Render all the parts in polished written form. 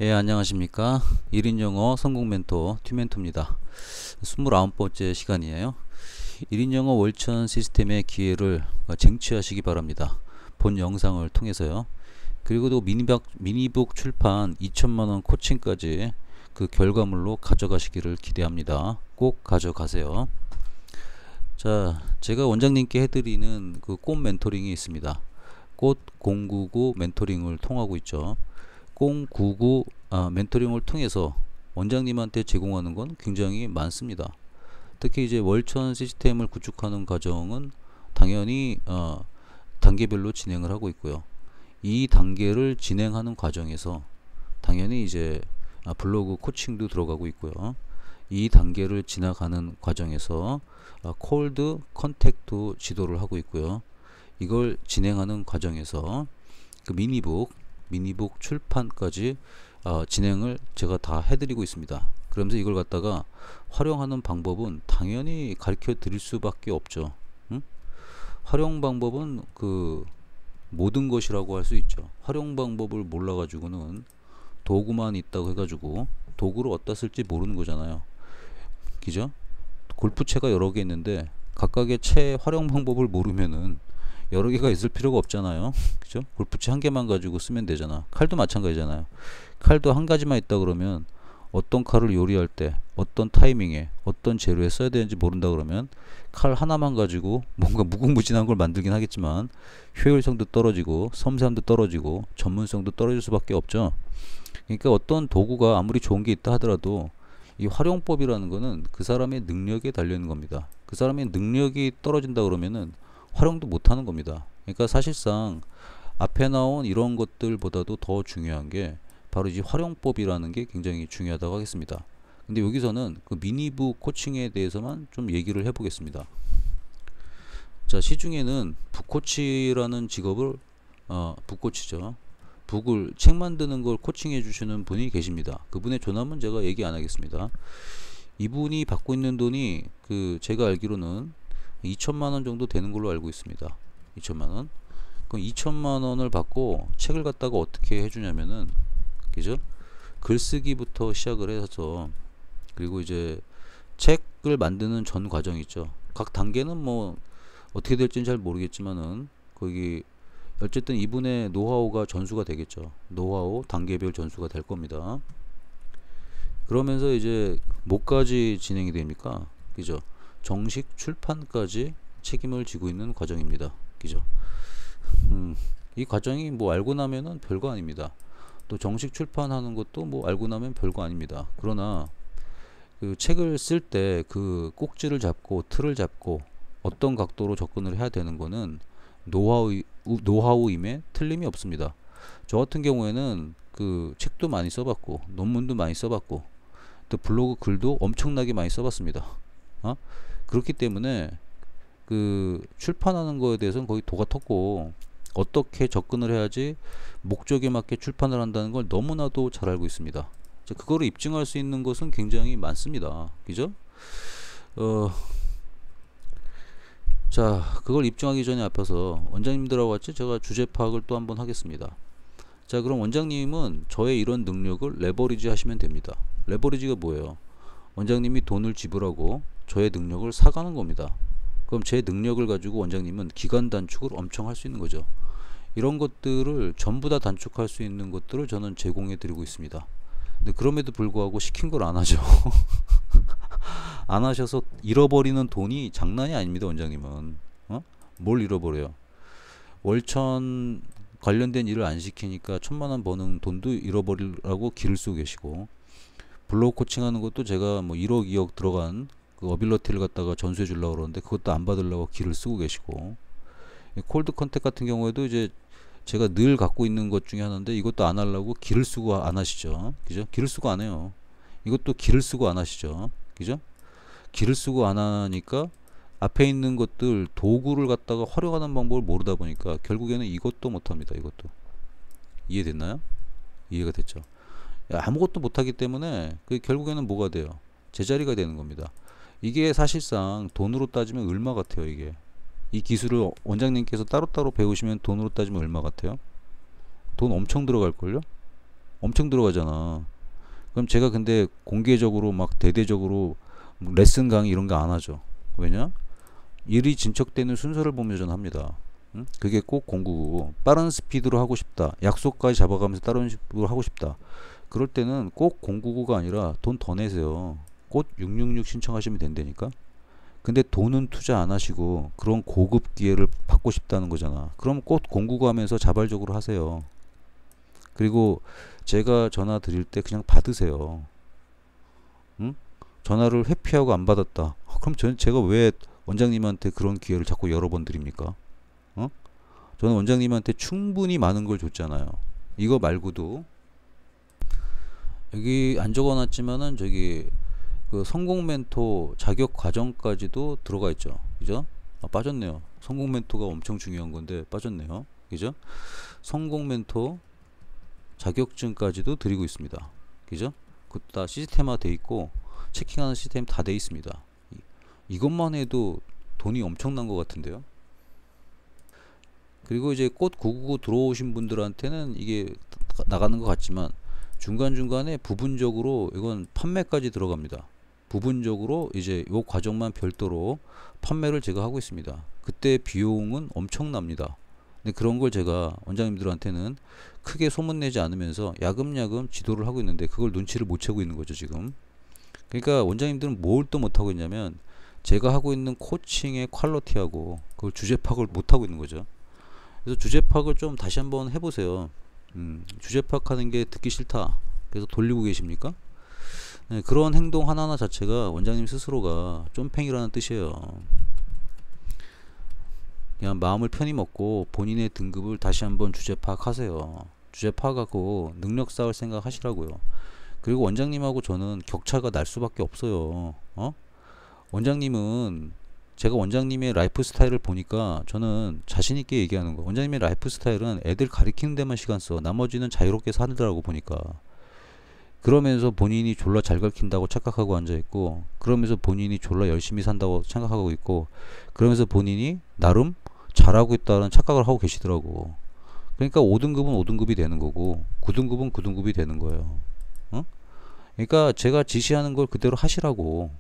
예, 안녕하십니까. 1인 영어 성공 멘토 튜멘토입니다. 29번째 시간이에요. 1인 영어 월천 시스템의 기회를 쟁취하시기 바랍니다. 본 영상을 통해서요. 그리고 또 미니북 출판 2천만원 코칭까지 그 결과물로 가져가시기를 기대합니다. 꼭 가져가세요. 자, 제가 원장님께 해드리는 그 꽃 멘토링이 있습니다. 꽃 099 멘토링을 통하고 있죠. 099 멘토링을 통해서 원장님한테 제공하는 건 굉장히 많습니다. 특히 이제 월천 시스템을 구축하는 과정은 당연히 단계별로 진행을 하고 있고요. 이 단계를 진행하는 과정에서 당연히 이제 블로그 코칭도 들어가고 있고요. 이 단계를 지나가는 과정에서 콜드 컨택트 지도를 하고 있고요. 이걸 진행하는 과정에서 그 미니북 출판까지 진행을 제가 다 해드리고 있습니다. 그러면서 이걸 갖다가 활용하는 방법은 당연히 가르쳐 드릴 수밖에 없죠. 응? 활용 방법은 그 모든 것이라고 할 수 있죠. 활용 방법을 몰라 가지고는 도구만 있다고 해가지고 도구를 어디다 쓸지 모르는 거잖아요. 그죠? 골프채가 여러 개 있는데 각각의 채 활용 방법을 모르면은 여러 개가 있을 필요가 없잖아요. 그죠? 골프채 한 개만 가지고 쓰면 되잖아. 칼도 마찬가지잖아요. 칼도 한 가지만 있다 그러면 어떤 칼을 요리할 때 어떤 타이밍에 어떤 재료에 써야 되는지 모른다 그러면 칼 하나만 가지고 뭔가 무궁무진한 걸 만들긴 하겠지만 효율성도 떨어지고 섬세함도 떨어지고 전문성도 떨어질 수밖에 없죠. 그러니까 어떤 도구가 아무리 좋은 게 있다 하더라도 이 활용법이라는 거는 그 사람의 능력에 달려 있는 겁니다. 그 사람의 능력이 떨어진다 그러면은 활용도 못하는 겁니다. 그러니까 사실상 앞에 나온 이런 것들보다도 더 중요한 게 바로 이 활용법이라는 게 굉장히 중요하다고 하겠습니다. 근데 여기서는 그 미니북 코칭에 대해서만 좀 얘기를 해보겠습니다. 자, 시중에는 북코치라는 직업을 북코치죠. 북을 책 만드는 걸 코칭해 주시는 분이 계십니다. 그분의 존함은 제가 얘기 안 하겠습니다. 이분이 받고 있는 돈이 그 제가 알기로는 2천만 원 정도 되는 걸로 알고 있습니다. 2천만 원. 그럼 2천만 원을 받고 책을 갖다가 어떻게 해주냐면은, 그죠? 글쓰기부터 시작을 해서, 그리고 이제 책을 만드는 전 과정 있죠. 각 단계는 뭐 어떻게 될지는 잘 모르겠지만은 거기 어쨌든 이분의 노하우가 전수가 되겠죠. 노하우 단계별 전수가 될 겁니다. 그러면서 이제 뭐까지 진행이 됩니까? 그죠? 정식 출판까지 책임을 지고 있는 과정입니다. 그죠? 이 과정이 뭐 알고 나면은 별거 아닙니다. 또 정식 출판하는 것도 뭐 알고 나면 별거 아닙니다. 그러나 그 책을 쓸 때 그 꼭지를 잡고 틀을 잡고 어떤 각도로 접근을 해야 되는 거는 노하우임에 틀림이 없습니다. 저 같은 경우에는 그 책도 많이 써봤고 논문도 많이 써봤고 또 블로그 글도 엄청나게 많이 써봤습니다. 그렇기 때문에 그 출판하는 거에 대해서는 거의 도가 텄고 어떻게 접근을 해야지 목적에 맞게 출판을 한다는 걸 너무나도 잘 알고 있습니다. 그거를 입증할 수 있는 것은 굉장히 많습니다. 그죠? 자, 그걸 입증하기 전에 앞에서 원장님들하고 같이 제가 주제 파악을 또 한번 하겠습니다. 자, 그럼 원장님은 저의 이런 능력을 레버리지 하시면 됩니다. 레버리지가 뭐예요? 원장님이 돈을 지불하고 저의 능력을 사가는 겁니다. 그럼 제 능력을 가지고 원장님은 기간 단축을 엄청 할 수 있는 거죠. 이런 것들을 전부 다 단축할 수 있는 것들을 저는 제공해 드리고 있습니다. 근데 그럼에도 불구하고 시킨 걸 안 하죠. 안 하셔서 잃어버리는 돈이 장난이 아닙니다. 원장님은 뭘 잃어버려요? 월천 관련된 일을 안 시키니까 1,000만원 버는 돈도 잃어버리라고 기를 쓰고 계시고, 블로그 코칭하는 것도 제가 뭐 1억 2억 들어간 그 어빌러티를 갖다가 전수해 주려고 그러는데 그것도 안 받으려고 기를 쓰고 계시고, 콜드 컨택 같은 경우에도 이제 제가 늘 갖고 있는 것 중에 하나인데 이것도 안 하려고 기를 쓰고 안 하시죠. 그죠? 기를 쓰고 안 해요. 이것도 기를 쓰고 안 하시죠. 그죠? 기를 쓰고 안 하니까 앞에 있는 것들 도구를 갖다가 활용하는 방법을 모르다 보니까 결국에는 이것도 못합니다. 이것도 이해됐나요? 이해가 됐죠? 아무것도 못하기 때문에 그 결국에는 뭐가 돼요? 제자리가 되는 겁니다. 이게 사실상 돈으로 따지면 얼마 같아요? 이게 이 기술을 원장님께서 따로따로 배우시면 돈으로 따지면 얼마 같아요? 돈 엄청 들어갈걸요? 엄청 들어가잖아. 그럼 제가 근데 공개적으로 막 대대적으로 뭐 레슨 강의 이런 거 안 하죠. 왜냐? 일이 진척되는 순서를 보면서 저는 합니다. 응? 그게 꼭 공구고 빠른 스피드로 하고 싶다. 약속까지 잡아가면서 다른 식으로 하고 싶다. 그럴 때는 꼭 공구구가 아니라 돈 더 내세요. 곧 666 신청하시면 된다니까. 근데 돈은 투자 안 하시고 그런 고급 기회를 받고 싶다는 거잖아. 그럼 꼭 공구구 하면서 자발적으로 하세요. 그리고 제가 전화 드릴 때 그냥 받으세요. 응? 전화를 회피하고 안 받았다. 그럼 제가 왜 원장님한테 그런 기회를 자꾸 여러 번 드립니까? 어? 저는 원장님한테 충분히 많은 걸 줬잖아요. 이거 말고도 여기 안 적어놨지만은 저기 그 성공 멘토 자격 과정까지도 들어가 있죠. 그죠? 아, 빠졌네요. 성공 멘토가 엄청 중요한 건데 빠졌네요. 그죠? 성공 멘토 자격증까지도 드리고 있습니다. 그죠? 그것도 다 시스템화 돼 있고 체킹하는 시스템 다 돼 있습니다. 이것만 해도 돈이 엄청난 것 같은데요. 그리고 이제 꽃 999 들어오신 분들한테는 이게 나가는 것 같지만 중간중간에 부분적으로 이건 판매까지 들어갑니다. 부분적으로 이제 요 과정만 별도로 판매를 제가 하고 있습니다. 그때 비용은 엄청납니다. 근데 그런 걸 제가 원장님들한테는 크게 소문내지 않으면서 야금야금 지도를 하고 있는데 그걸 눈치를 못 채고 있는 거죠 지금. 그러니까 원장님들은 뭘 또 못하고 있냐면 제가 하고 있는 코칭의 퀄리티하고 그걸 주제 파악을 못하고 있는 거죠. 그래서 주제 파악을 좀 다시 한번 해보세요. 주제 파악하는 게 듣기 싫다. 그래서 돌리고 계십니까? 네, 그런 행동 하나하나 자체가 원장님 스스로가 쫌팽이라는 뜻이에요. 그냥 마음을 편히 먹고 본인의 등급을 다시 한번 주제 파악하세요. 주제 파악하고 능력 쌓을 생각 하시라고요. 그리고 원장님하고 저는 격차가 날 수밖에 없어요. 원장님은 제가 원장님의 라이프 스타일을 보니까 저는 자신있게 얘기하는 거. 원장님의 라이프 스타일은 애들 가리키는 데만 시간 써. 나머지는 자유롭게 살더라고 보니까. 그러면서 본인이 졸라 잘 가르친다고 착각하고 앉아있고, 그러면서 본인이 졸라 열심히 산다고 생각하고 있고, 그러면서 본인이 나름 잘하고 있다는 착각을 하고 계시더라고. 그러니까 5등급은 5등급이 되는 거고 9등급은 9등급이 되는 거예요. 그러니까 제가 지시하는 걸 그대로 하시라고.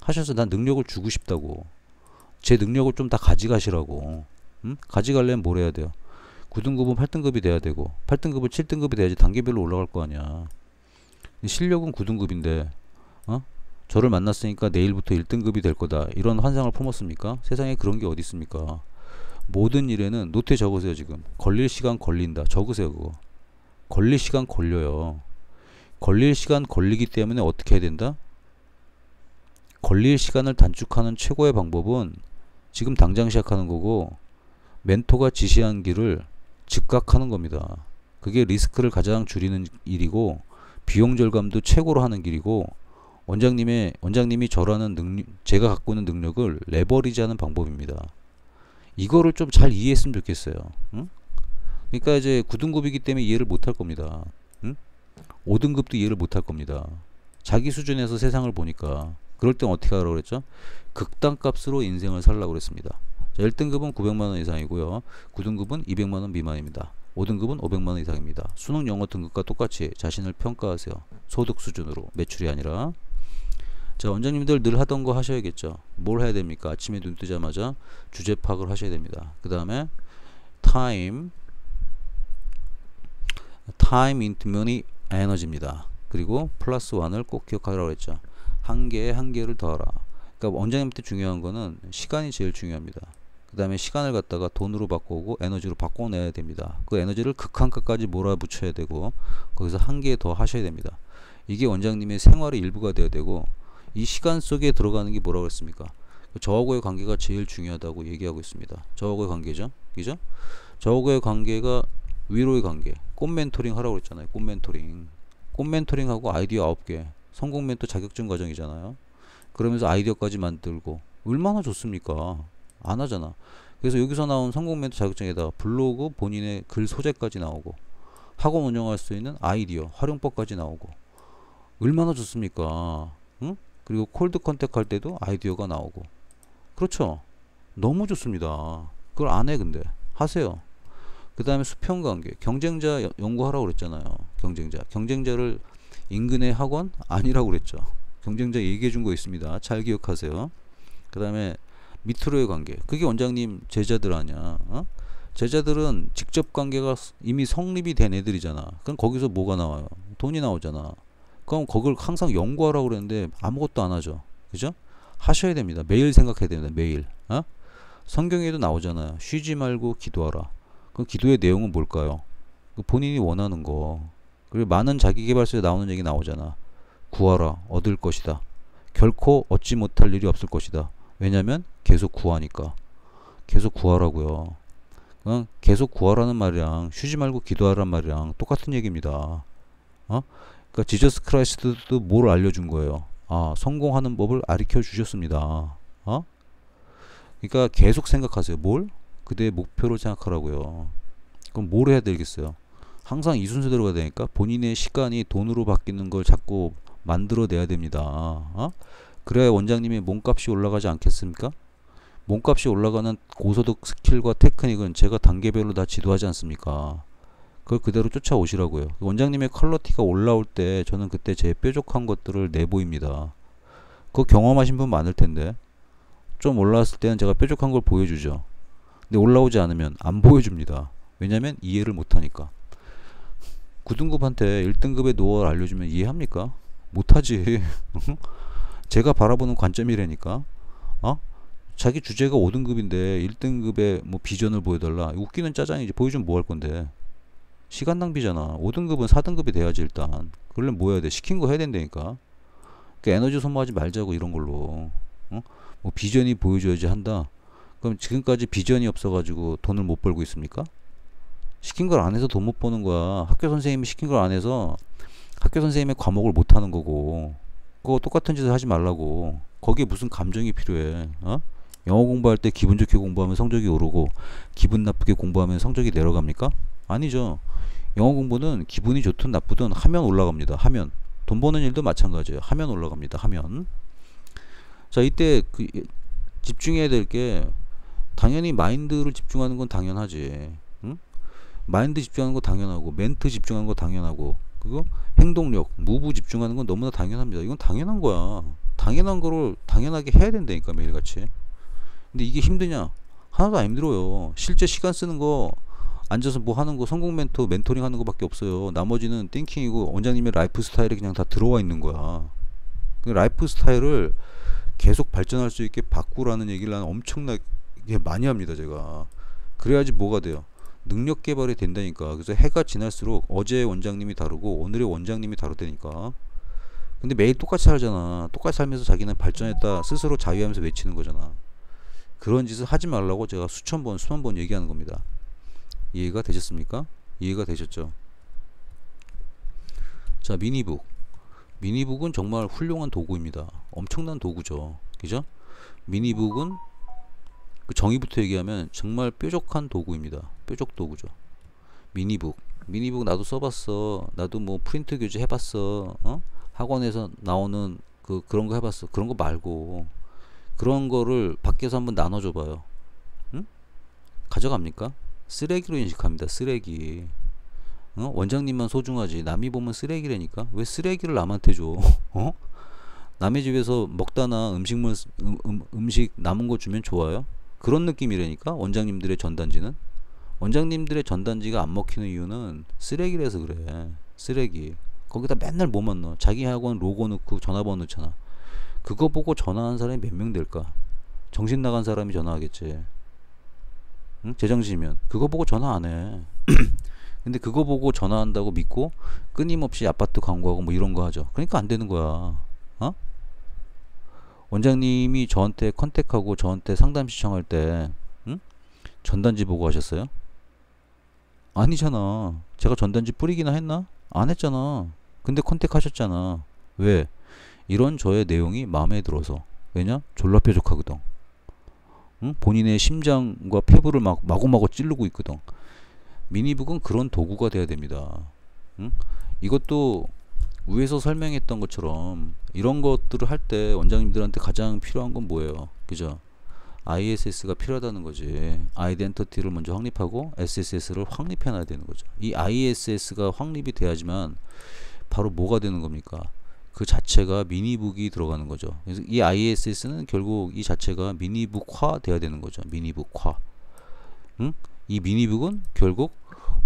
하셔서 난 능력을 주고 싶다고. 제 능력을 좀 다 가져가시라고. 가져가려면 뭘 해야 돼요? 9등급은 8등급이 돼야 되고 8등급은 7등급이 돼야지 단계별로 올라갈 거 아니야. 실력은 9등급인데 저를 만났으니까 내일부터 1등급이 될 거다 이런 환상을 품었습니까? 세상에 그런 게 어디 있습니까? 모든 일에는 노트에 적으세요. 지금 걸릴 시간 걸린다 적으세요. 그거 걸릴 시간 걸려요. 걸릴 시간 걸리기 때문에 어떻게 해야 된다? 걸릴 시간을 단축하는 최고의 방법은 지금 당장 시작하는 거고 멘토가 지시한 길을 즉각하는 겁니다. 그게 리스크를 가장 줄이는 일이고 비용 절감도 최고로 하는 길이고 원장님이 저라는 제가 갖고 있는 능력을 레버리지하는 방법입니다. 이거를 좀 잘 이해했으면 좋겠어요. 그러니까 이제 9등급이기 때문에 이해를 못할 겁니다. 5등급도 이해를 못할 겁니다. 자기 수준에서 세상을 보니까. 그럴 땐 어떻게 하라고 그랬죠? 극단값으로 인생을 살라고 그랬습니다. 자, 1등급은 900만원 이상이고요. 9등급은 200만원 미만입니다. 5등급은 500만원 이상입니다. 수능 영어 등급과 똑같이 자신을 평가하세요. 소득 수준으로, 매출이 아니라. 자, 원장님들 늘 하던 거 하셔야겠죠. 뭘 해야 됩니까? 아침에 눈 뜨자마자 주제 파악을 하셔야 됩니다. 그 다음에 time into money 에너지입니다. 그리고 플러스 1을 꼭 기억하라고 했죠. 한 개를 더하라. 그러니까 원장님한테 중요한 거는 시간이 제일 중요합니다. 그 다음에 시간을 갖다가 돈으로 바꾸고 에너지로 바꿔내야 됩니다. 그 에너지를 극한까지 몰아붙여야 되고 거기서 한 개 더 하셔야 됩니다. 이게 원장님의 생활의 일부가 되어야 되고 이 시간 속에 들어가는 게 뭐라고 했습니까? 저하고의 관계가 제일 중요하다고 얘기하고 있습니다. 저하고의 관계죠. 그죠? 저하고의 관계가 위로의 관계. 꽃 멘토링 하라고 했잖아요. 꽃 멘토링. 꽃 멘토링하고 아이디어 9개. 성공 멘토 자격증 과정이잖아요. 그러면서 아이디어까지 만들고 얼마나 좋습니까? 안 하잖아. 그래서 여기서 나온 성공 멘토 자격증에다가 블로그 본인의 글 소재까지 나오고 학원 운영할 수 있는 아이디어 활용법까지 나오고 얼마나 좋습니까? 그리고 콜드 컨택 할 때도 아이디어가 나오고 그렇죠. 너무 좋습니다. 그걸 안 해. 근데 하세요. 그 다음에 수평관계. 경쟁자 연구하라고 그랬잖아요. 경쟁자를 인근의 학원 아니라고 그랬죠. 경쟁자 얘기해 준 거 있습니다. 잘 기억하세요. 그 다음에 밑으로의 관계. 그게 원장님 제자들 아니야. 제자들은 직접 관계가 이미 성립이 된 애들이잖아. 그럼 거기서 뭐가 나와요? 돈이 나오잖아. 그럼 그걸 항상 연구하라고 그랬는데 아무것도 안 하죠. 그죠? 하셔야 됩니다. 매일 생각해야 됩니다. 매일. 성경에도 나오잖아요. 쉬지 말고 기도하라. 그 기도의 내용은 뭘까요? 본인이 원하는 거. 그리고 많은 자기계발서에 나오는 얘기 나오잖아. 구하라. 얻을 것이다. 결코 얻지 못할 일이 없을 것이다. 왜냐면 계속 구하니까. 계속 구하라고요. 계속 구하라는 말이랑 쉬지 말고 기도하라는 말이랑 똑같은 얘기입니다. 그러니까 지저스 크라이스트도 뭘 알려준 거예요? 성공하는 법을 가르쳐 주셨습니다. 그러니까 계속 생각하세요. 뭘? 그대의 목표를 생각하라고요. 그럼 뭘 해야 되겠어요? 항상 이 순서대로 가야 되니까 본인의 시간이 돈으로 바뀌는 걸 자꾸 만들어내야 됩니다. 그래야 원장님의 몸값이 올라가지 않겠습니까? 몸값이 올라가는 고소득 스킬과 테크닉은 제가 단계별로 다 지도하지 않습니까? 그걸 그대로 쫓아오시라고요. 원장님의 퀄리티가 올라올 때 저는 그때 제 뾰족한 것들을 내보입니다. 그거 경험하신 분 많을 텐데 좀 올라왔을 때는 제가 뾰족한 걸 보여주죠. 근데 올라오지 않으면 안 보여줍니다. 왜냐면 이해를 못하니까. 9등급한테 1등급의 노하우를 알려주면 이해합니까? 못하지. 제가 바라보는 관점이라니까. 자기 주제가 5등급인데 1등급의 뭐 비전을 보여달라. 웃기는 짜장이지. 보여주면 뭐 할 건데. 시간 낭비잖아. 5등급은 4등급이 돼야지 일단. 그러려면 뭐 해야 돼? 시킨 거 해야 된다니까. 그러니까 에너지 소모하지 말자고 이런 걸로. 뭐 비전이 보여줘야지 한다. 그럼 지금까지 비전이 없어가지고 돈을 못 벌고 있습니까? 시킨 걸 안 해서 돈 못 버는 거야. 학교 선생님이 시킨 걸 안 해서 학교 선생님의 과목을 못 하는 거고. 그거 똑같은 짓을 하지 말라고. 거기에 무슨 감정이 필요해? 영어 공부할 때 기분 좋게 공부하면 성적이 오르고 기분 나쁘게 공부하면 성적이 내려갑니까? 아니죠. 영어 공부는 기분이 좋든 나쁘든 하면 올라갑니다. 하면. 돈 버는 일도 마찬가지예요. 하면 올라갑니다. 하면. 자, 이때 집중해야 될 게 당연히 마인드를 집중하는 건 당연하지. 응? 마인드 집중하는 거 당연하고 멘트 집중하는 거 당연하고 그리고 행동력, 무브 집중하는 건 너무나 당연합니다. 이건 당연한 거야. 당연한 거를 당연하게 해야 된다니까 매일같이. 근데 이게 힘드냐? 하나도 안 힘들어요. 실제 시간 쓰는 거 앉아서 뭐 하는 거 성공 멘토링 하는 거밖에 없어요. 나머지는 띵킹이고 원장님의 라이프 스타일이 그냥 다 들어와 있는 거야. 그 라이프 스타일을 계속 발전할 수 있게 바꾸라는 얘기를 나는 엄청나게 많이 합니다. 제가. 그래야지 뭐가 돼요? 능력 개발이 된다니까. 그래서 해가 지날수록 어제의 원장님이 다르고 오늘의 원장님이 다르다니까. 근데 매일 똑같이 살잖아. 똑같이 살면서 자기는 발전했다 스스로 자유하면서 외치는 거잖아. 그런 짓을 하지 말라고 제가 수천 번 수만 번 얘기하는 겁니다. 이해가 되셨습니까? 이해가 되셨죠? 자, 미니북은 정말 훌륭한 도구입니다. 엄청난 도구죠. 그죠? 미니북은 그 정의부터 얘기하면 정말 뾰족한 도구입니다. 뾰족 도구죠. 미니북 나도 써봤어. 나도 뭐 프린트 교재 해봤어. 학원에서 나오는 그런 거 해봤어. 그런 거 말고 그런 거를 밖에서 한번 나눠줘봐요. 응? 가져갑니까? 쓰레기로 인식합니다. 쓰레기. 원장님만 소중하지 남이 보면 쓰레기라니까. 왜 쓰레기를 남한테 줘? 남의 집에서 먹다나 음식 남은 거 주면 좋아요? 그런 느낌이라니까. 원장님들의 전단지는. 원장님들의 전단지가 안 먹히는 이유는 쓰레기라서 그래. 쓰레기. 거기다 맨날 뭐만 넣어? 자기 학원 로고 넣고 전화번호 넣잖아. 그거 보고 전화한 사람이 몇 명 될까? 정신 나간 사람이 전화하겠지. 응? 제정신이면 그거 보고 전화 안 해. 근데 그거 보고 전화한다고 믿고 끊임없이 아파트 광고하고 뭐 이런 거 하죠. 그러니까 안 되는 거야. 원장님이 저한테 컨택하고 저한테 상담 신청할 때 전단지 보고 하셨어요? 아니잖아. 제가 전단지 뿌리기나 했나? 안 했잖아. 근데 컨택하셨잖아. 왜? 이런 저의 내용이 마음에 들어서. 왜냐? 졸라 뾰족하거든. 본인의 심장과 폐부를 마구마구 찌르고 있거든. 미니북은 그런 도구가 돼야 됩니다. 이것도 위에서 설명했던 것처럼 이런 것들을 할 때 원장님들한테 가장 필요한 건 뭐예요? 그죠? ISS가 필요하다는 거지. 아이덴티티를 먼저 확립하고 SSS를 확립해 놔야 되는 거죠. 이 ISS가 확립이 돼야지만 바로 뭐가 되는 겁니까? 그 자체가 미니북이 들어가는 거죠. 그래서 이 ISS는 결국 이 자체가 미니북화 돼야 되는 거죠. 미니북화. 응? 이 미니북은 결국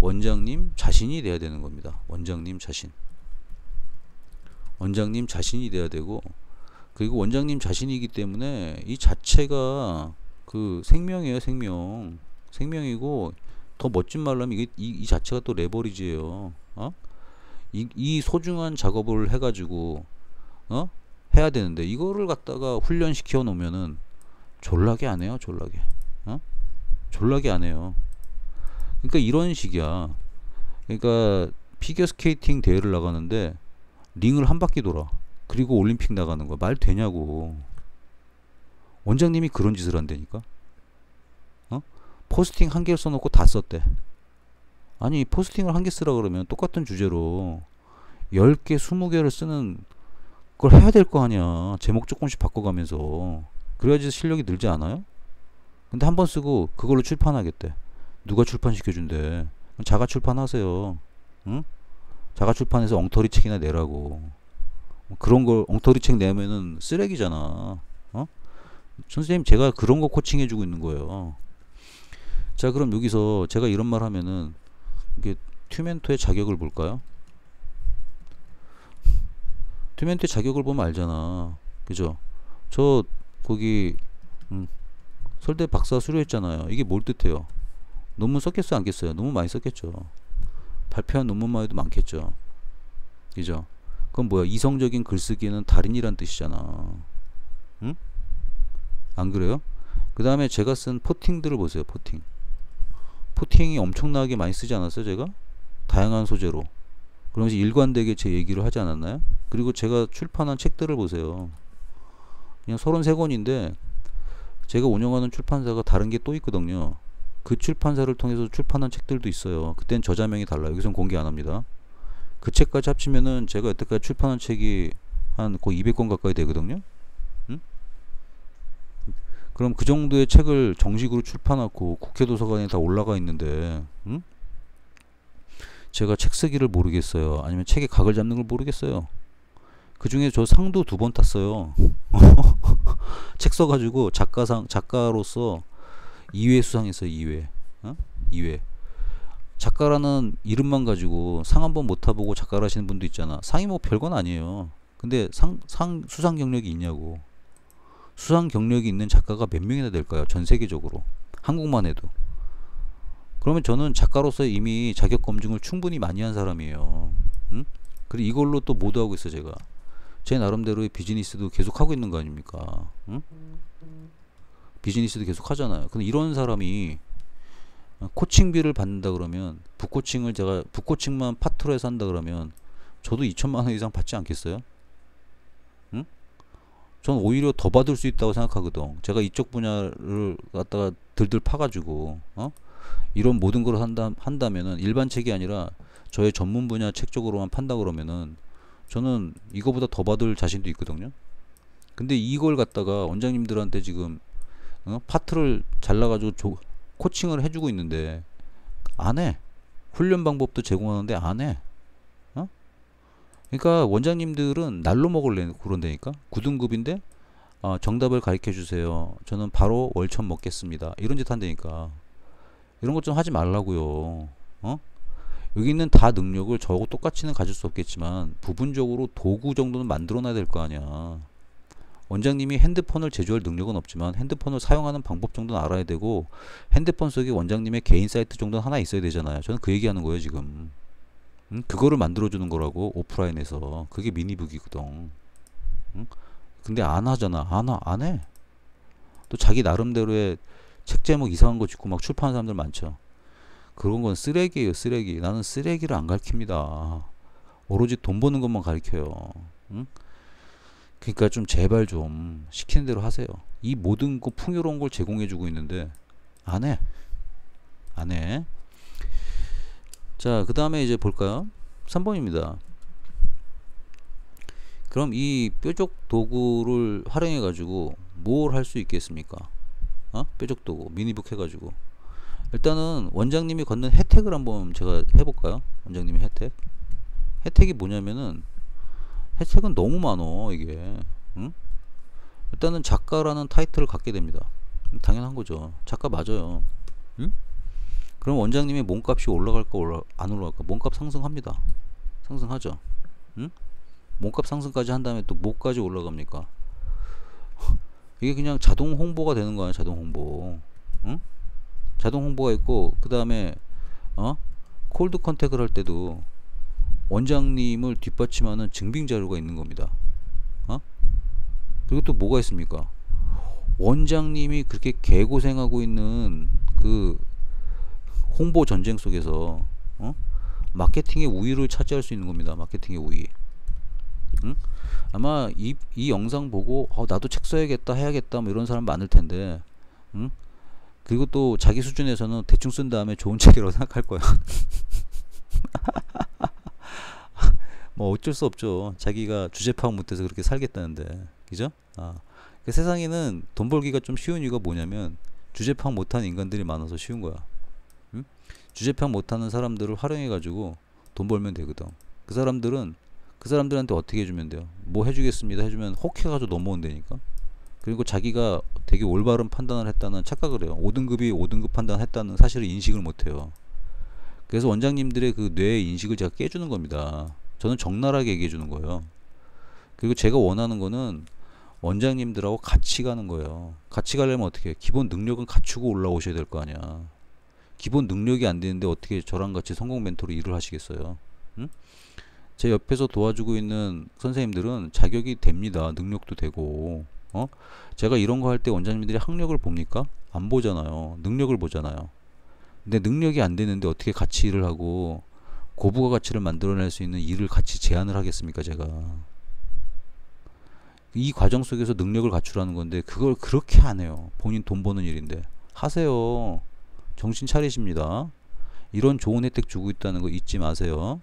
원장님 자신이 돼야 되는 겁니다. 원장님 자신. 원장님 자신이 돼야 되고, 그리고 원장님 자신이기 때문에 이 자체가 그 생명이에요. 생명이고, 더 멋진 말로 하면 이 자체가 또 레버리지예요. 이 소중한 작업을 해가지고 해야 되는데, 이거를 갖다가 훈련시켜 놓으면은 졸라게 안 해요. 졸라게 안 해요. 그러니까 이런 식이야. 그러니까 피겨스케이팅 대회를 나가는데 링을 한 바퀴 돌아. 그리고 올림픽 나가는 거야. 말 되냐고. 원장님이 그런 짓을 한다니까. 포스팅 한 개를 써놓고 다 썼대. 아니, 포스팅을 한 개 쓰라 그러면 똑같은 주제로 10개, 20개를 쓰는 걸 해야 될 거 아니야. 제목 조금씩 바꿔가면서. 그래야지 실력이 늘지 않아요? 근데 한 번 쓰고 그걸로 출판하겠대. 누가 출판시켜준대. 자가 출판하세요. 응? 자가 출판해서 엉터리 책이나 내라고. 그런 걸 엉터리 책 내면은 쓰레기잖아. 선생님, 제가 그런 거 코칭해주고 있는 거예요. 자, 그럼 여기서 제가 이런 말 하면은 이게 튜멘토의 자격을 볼까요? 튜멘토의 자격을 보면 알잖아. 그죠? 저 거기 설대 박사 수료했잖아요. 이게 뭘 뜻해요? 논문 썼겠어요, 안 겠어요? 너무 많이 썼겠죠. 발표한 논문만 해도 많겠죠. 그죠? 그건 뭐야? 이성적인 글쓰기는 달인이란 뜻이잖아. 응? 안 그래요? 그 다음에 제가 쓴 포팅들을 보세요. 포팅이 엄청나게 많이 쓰지 않았어요, 제가? 다양한 소재로. 그러면서 일관되게 제 얘기를 하지 않았나요? 그리고 제가 출판한 책들을 보세요. 그냥 33권인데 제가 운영하는 출판사가 다른 게 또 있거든요. 그 출판사를 통해서 출판한 책들도 있어요. 그땐 저자명이 달라요. 여기선 공개 안 합니다. 그 책까지 합치면은 제가 여태까지 출판한 책이 한 거의 200권 가까이 되거든요. 응? 그럼 그 정도의 책을 정식으로 출판하고 국회 도서관에 다 올라가 있는데, 응? 제가 책 쓰기를 모르겠어요? 아니면 책의 각을 잡는 걸 모르겠어요? 그 중에 저 상도 2번 탔어요. 책 써가지고 작가로서 2회 수상했어요. 2회. 2회. 작가라는 이름만 가지고 상 한 번 못 타보고 작가를 하시는 분도 있잖아. 상이 뭐 별건 아니에요. 근데 수상 경력이 있냐고. 수상 경력이 있는 작가가 몇 명이나 될까요? 전 세계적으로. 한국만 해도. 그러면 저는 작가로서 이미 자격 검증을 충분히 많이 한 사람이에요. 응? 그리고 이걸로 또 모두하고 있어요, 제가. 제 나름대로의 비즈니스도 계속 하고 있는 거 아닙니까? 응? 비즈니스도 계속 하잖아요. 근데 이런 사람이 코칭비를 받는다 그러면, 북코칭만 파트로 해서 한다 그러면 저도 2천만 원 이상 받지 않겠어요? 응? 전 오히려 더 받을 수 있다고 생각하거든. 제가 이쪽 분야를 갖다가 들들 파가지고 이런 모든 걸 한다면은, 일반 책이 아니라 저의 전문 분야 책 쪽으로만 판다 그러면은 저는 이거보다 더 받을 자신도 있거든요. 근데 이걸 갖다가 원장님들한테 지금 파트를 잘라가지고 코칭을 해주고 있는데 안 해. 훈련 방법도 제공하는데 안 해. 그러니까 원장님들은 날로 먹을래 그런다니까. 9등급인데 정답을 가르쳐 주세요. 저는 바로 월천 먹겠습니다. 이런 짓 한다니까. 이런 것 좀 하지 말라고요. 여기 있는 다 능력을 저하고 똑같이는 가질 수 없겠지만 부분적으로 도구 정도는 만들어 놔야 될 거 아니야. 원장님이 핸드폰을 제조할 능력은 없지만 핸드폰을 사용하는 방법 정도는 알아야 되고, 핸드폰 속에 원장님의 개인 사이트 정도는 하나 있어야 되잖아요. 저는 그 얘기하는 거예요, 지금. 그거를 만들어주는 거라고, 오프라인에서. 그게 미니북이거든. 근데 안 하잖아. 안 해. 또 자기 나름대로의 책 제목 이상한 거 짓고 막 출판하는 사람들 많죠. 그런 건 쓰레기예요, 쓰레기. 나는 쓰레기를 안 가르칩니다. 오로지 돈 버는 것만 가르쳐요. 그러니까 좀 제발 좀 시키는 대로 하세요. 이 모든 거 풍요로운 걸 제공해주고 있는데 안 해. 자, 그 다음에 이제 볼까요? 3번입니다. 그럼 이 뾰족 도구를 활용해 가지고 뭘 할 수 있겠습니까? 뾰족도구 미니북 해가지고 일단은 원장님이 걷는 혜택을 한번 제가 해볼까요? 원장님이 혜택이 뭐냐면은 혜택은 너무 많어 이게. 응? 일단은 작가라는 타이틀을 갖게 됩니다. 당연한 거죠. 작가 맞아요. 응? 그럼 원장님의 몸값이 올라갈까 안 올라갈까? 몸값 상승합니다. 상승하죠. 응? 몸값 상승까지 한 다음에 또 뭐까지 올라갑니까? 이게 그냥 자동 홍보가 되는 거야. 자동 홍보. 응? 자동 홍보가 있고 그 다음에 콜드 컨택을 할 때도 원장님을 뒷받침하는 증빙 자료가 있는 겁니다. 그리고 또 뭐가 있습니까? 원장님이 그렇게 개고생하고 있는 그 홍보 전쟁 속에서 마케팅의 우위를 차지할 수 있는 겁니다. 마케팅의 우위. 응? 아마 이 영상 보고 나도 책 써야겠다 해야겠다 뭐 이런 사람 많을 텐데, 응? 그리고 또 자기 수준에서는 대충 쓴 다음에 좋은 책이라고 생각할 거야. 뭐 어쩔 수 없죠. 자기가 주제 파악 못해서 그렇게 살겠다는데, 그죠? 그 세상에는 돈 벌기가 좀 쉬운 이유가 뭐냐면 주제 파악 못하는 인간들이 많아서 쉬운 거야. 응? 주제 파악 못하는 사람들을 활용해 가지고 돈 벌면 되거든. 그 사람들한테 어떻게 해주면 돼요? 뭐 해주겠습니다 해주면 혹해가지고 넘어온다니까. 그리고 자기가 되게 올바른 판단을 했다는 착각을 해요. 5등급이 5등급 판단했다는 사실을 인식을 못해요. 그래서 원장님들의 그 뇌의 인식을 제가 깨주는 겁니다. 저는 적나라하게 얘기해주는 거예요. 그리고 제가 원하는 거는 원장님들하고 같이 가는 거예요. 같이 가려면 어떻게 해요? 기본 능력은 갖추고 올라오셔야 될 거 아니야. 기본 능력이 안 되는데 어떻게 저랑 같이 성공 멘토로 일을 하시겠어요? 응? 제 옆에서 도와주고 있는 선생님들은 자격이 됩니다. 능력도 되고. 제가 이런 거 할 때 원장님들이 학력을 봅니까? 안 보잖아요. 능력을 보잖아요. 근데 능력이 안 되는데 어떻게 같이 일을 하고 고부가 가치를 만들어낼 수 있는 일을 같이 제안을 하겠습니까? 제가 이 과정 속에서 능력을 갖추라는 건데 그걸 그렇게 안 해요. 본인 돈 버는 일인데 하세요. 정신 차리십니다. 이런 좋은 혜택 주고 있다는 거 잊지 마세요.